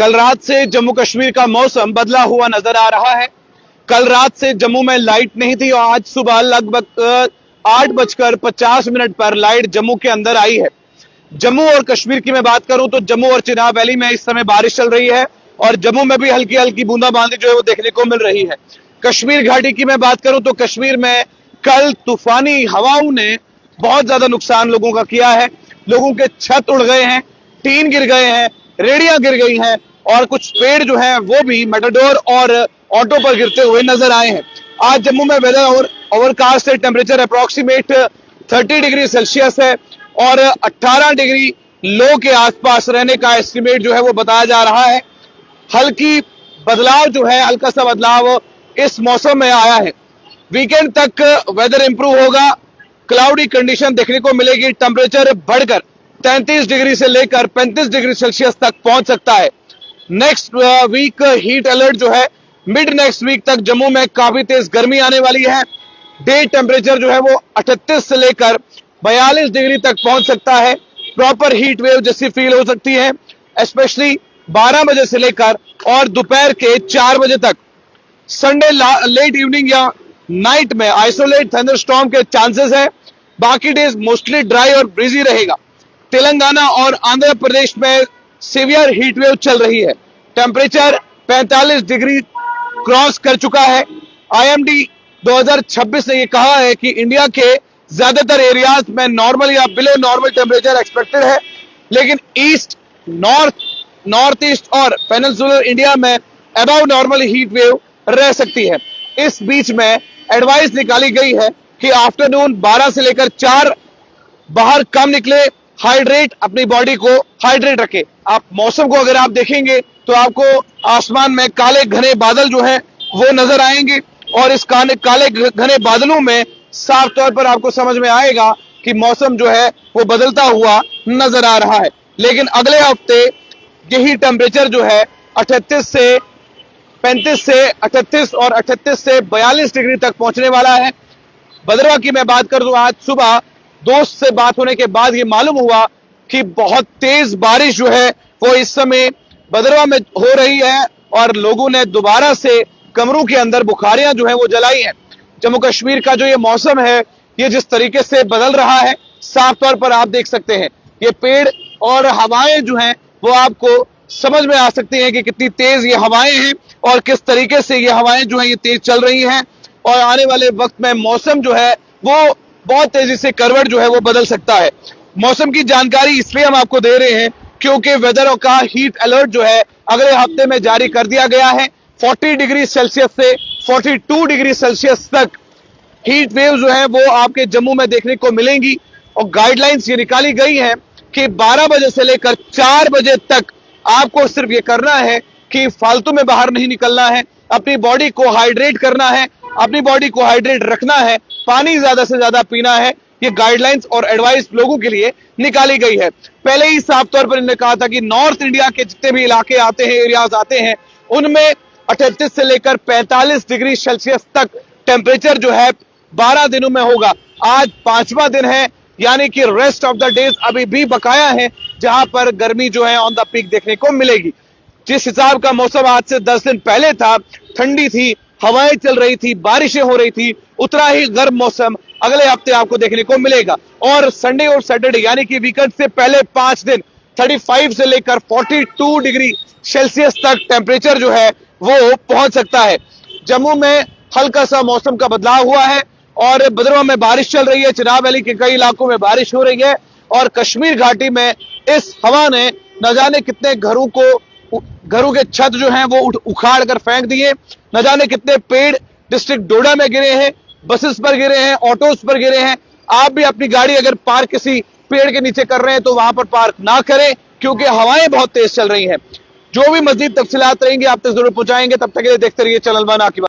कल रात से जम्मू कश्मीर का मौसम बदला हुआ नजर आ रहा है। कल रात से जम्मू में लाइट नहीं थी और आज सुबह लगभग 8:50 पर लाइट जम्मू के अंदर आई है। जम्मू और कश्मीर की मैं बात करूं तो जम्मू और चिनाब वैली में इस समय बारिश चल रही है और जम्मू में भी हल्की हल्की बूंदाबांदी जो है वो देखने को मिल रही है। कश्मीर घाटी की मैं बात करूं तो कश्मीर में कल तूफानी हवाओं ने बहुत ज्यादा नुकसान लोगों का किया है। लोगों के छत उड़ गए हैं, टीन गिर गए हैं, रेडियां गिर गई हैं और कुछ पेड़ जो है वो भी मेटाडोर और ऑटो पर गिरते हुए नजर आए हैं। आज जम्मू में वेदर और ओवरकास्ट है। टेम्परेचर अप्रोक्सीमेट 30 डिग्री सेल्सियस है और 18 डिग्री लो के आसपास रहने का एस्टिमेट जो है वो बताया जा रहा है। हल्की बदलाव जो है, हल्का सा बदलाव इस मौसम में आया है। वीकेंड तक वेदर इंप्रूव होगा, क्लाउडी कंडीशन देखने को मिलेगी। टेम्परेचर बढ़कर 33 डिग्री से लेकर 35 डिग्री सेल्सियस तक पहुंच सकता है। नेक्स्ट वीक हीट अलर्ट जो है, मिड नेक्स्ट वीक तक जम्मू में काफी तेज गर्मी आने वाली है। डे टेम्परेचर जो है वो 38 से लेकर 42 डिग्री तक पहुंच सकता है। प्रॉपर हीट वेव जैसी फील हो सकती है, स्पेशली 12 बजे से लेकर और दोपहर के 4 बजे तक। संडे लेट इवनिंग या नाइट में आइसोलेट थंडरस्टॉर्म के चांसेस है। बाकी डेज मोस्टली ड्राई और ब्रीजी रहेगा। तेलंगाना और आंध्र प्रदेश में सीवियर हीट वेव चल रही है। टेम्परेचर 45 डिग्री क्रॉस कर चुका है। आईएमडी 2026 ने यह कहा है कि इंडिया के ज्यादातर एरियाज में नॉर्मल या बिलो नॉर्मल टेम्परेचर एक्सपेक्टेड है, लेकिन ईस्ट, नॉर्थ ईस्ट और पेनिनसुलर इंडिया में अबव नॉर्मल हीट वेव रह सकती है। इस बीच में एडवाइस निकाली गई है कि आफ्टरनून 12 से लेकर 4 बाहर कम निकले, हाइड्रेट, अपनी बॉडी को हाइड्रेट रखे। आप मौसम को अगर आप देखेंगे तो आपको आसमान में काले घने बादल जो है वो नजर आएंगे और इस काले घने बादलों में साफ तौर पर आपको समझ में आएगा कि मौसम जो है वो बदलता हुआ नजर आ रहा है। लेकिन अगले हफ्ते यही टेम्परेचर जो है 38 से 42 डिग्री तक पहुंचने वाला है। भद्रवा की मैं बात कर दूं, आज सुबह दोस्त से बात होने के बाद ये मालूम हुआ कि बहुत तेज बारिश जो है वो इस समय भद्रवा में हो रही है और लोगों ने दोबारा से कमरों के अंदर बुखारियां जो है वो जलाई हैं। जम्मू कश्मीर का जो ये मौसम है, ये जिस तरीके से बदल रहा है, साफ तौर पर आप देख सकते हैं। ये पेड़ और हवाएं जो हैं वो आपको समझ में आ सकती हैं कि कितनी तेज ये हवाएं हैं और किस तरीके से ये हवाएं जो है ये तेज चल रही हैं और आने वाले वक्त में मौसम जो है वो बहुत तेजी से करवट जो है वो बदल सकता है। मौसम की जानकारी इसलिए हम आपको दे रहे हैं क्योंकि वेदर का हीट अलर्ट जो है अगले हफ्ते में जारी कर दिया गया है। 40 डिग्री सेल्सियस से 42 डिग्री सेल्सियस तक हीट वेव जो है वो आपके जम्मू में देखने को मिलेंगी और गाइडलाइंस ये निकाली गई है कि 12 बजे से लेकर 4 बजे तक आपको सिर्फ ये करना है कि फालतू में बाहर नहीं निकलना है, अपनी बॉडी को हाइड्रेट करना है, अपनी बॉडी को हाइड्रेट रखना है, पानी ज्यादा से ज्यादा पीना है। ये गाइडलाइंस और एडवाइस लोगों के लिए निकाली गई है। पहले ही साफ तौर पर इन्होंने कहा था कि नॉर्थ इंडिया के जितने भी इलाके आते हैं, एरियाज आते हैं, उनमें 38 से लेकर 45 डिग्री सेल्सियस तक टेम्परेचर जो है 12 दिनों में होगा। आज 5वां दिन है, यानी कि रेस्ट ऑफ द डेज अभी भी बकाया है जहां पर गर्मी जो है ऑन द पीक देखने को मिलेगी। जिस हिसाब का मौसम आज से 10 दिन पहले था, ठंडी थी, हवाएं चल रही थी, बारिशें हो रही थी, उतना ही गर्म मौसम अगले हफ्ते आपको देखने को मिलेगा। और संडे और सैटरडे यानी कि वीकेंड से पहले 5 दिन 35 से लेकर 42 डिग्री सेल्सियस तक टेम्परेचर जो है वो पहुंच सकता है। जम्मू में हल्का सा मौसम का बदलाव हुआ है और भद्रवा में बारिश चल रही है, चिनाब वैली के कई इलाकों में बारिश हो रही है और कश्मीर घाटी में इस हवा ने न जाने कितने घरों के छत जो हैं वो उखाड़ कर फेंक दिए, न जाने कितने पेड़ डिस्ट्रिक्ट डोडा में गिरे हैं, बसेस पर गिरे हैं, ऑटोज पर गिरे हैं। आप भी अपनी गाड़ी अगर पार्क किसी पेड़ के नीचे कर रहे हैं तो वहां पर पार्क ना करें क्योंकि हवाएं बहुत तेज चल रही हैं। जो भी मजीद तफसीलात रहेंगी आप तक जरूर पहुंचाएंगे। तब तक के लिए देखते रहिए चैनल वन।